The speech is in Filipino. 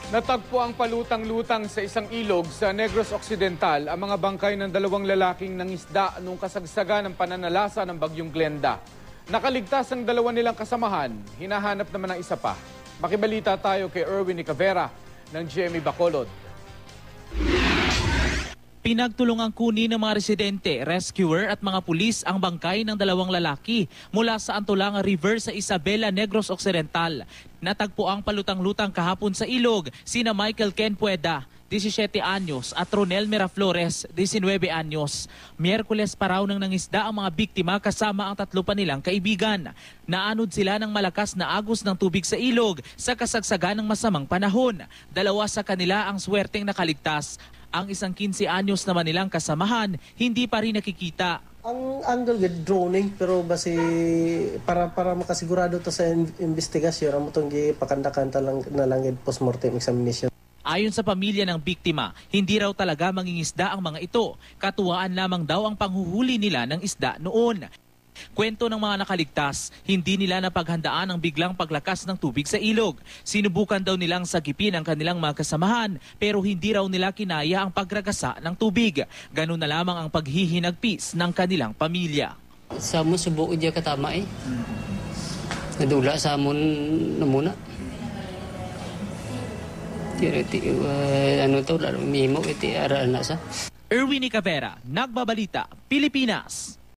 Natagpo ang palutang-lutang sa isang ilog sa Negros Occidental ang mga bangkay ng dalawang lalaking nangisda nung kasagsagan ng pananalasa ng bagyong Glenda. Nakaligtas ang dalawa nilang kasamahan, hinahanap naman ang isa pa. Makibalita tayo kay Erwin Nicavera ng GMA Bacolod. Pinagtulungang kunin ng mga residente, rescuer at mga pulis ang bangkay ng dalawang lalaki mula sa Antolanga River sa Isabela, Negros Occidental. Natagpo ang palutang-lutang kahapon sa ilog sina Michael Ken Pueda, 17 anyos at Ronel Miraflores, 19 anyos. Miyerkules pa raw nang nangisda ang mga biktima kasama ang tatlo pa nilang kaibigan. Naanod sila ng malakas na agos ng tubig sa ilog sa kasagsagan ng masamang panahon. Dalawa sa kanila ang swerteng nakaligtas. Ang isang 15 anyos naman nilang kasamahan, hindi pa rin nakikita. Ang angle droning pero basi para makasigurado to sa investigasyon amo tong gipakanda-kanta lang na lang postmortem examination. Ayon sa pamilya ng biktima, hindi raw talaga mangingisda ang mga ito. Katuwaan lamang daw ang panghuhuli nila ng isda noon. Kwento ng mga nakaligtas, hindi nila napaghandaan ang biglang paglakas ng tubig sa ilog. Sinubukan daw nilang sagipin ang kanilang mga kasamahan pero hindi raw nila kinaya ang pagragasa ng tubig. Ganun na lamang ang paghihinagpis ng kanilang pamilya. Sa mo subuko diya katama Nadula sa amon na muna. Ano to, lalo mimo iti aral na sa. Erwin Nicavera, Nagbabalita, Pilipinas.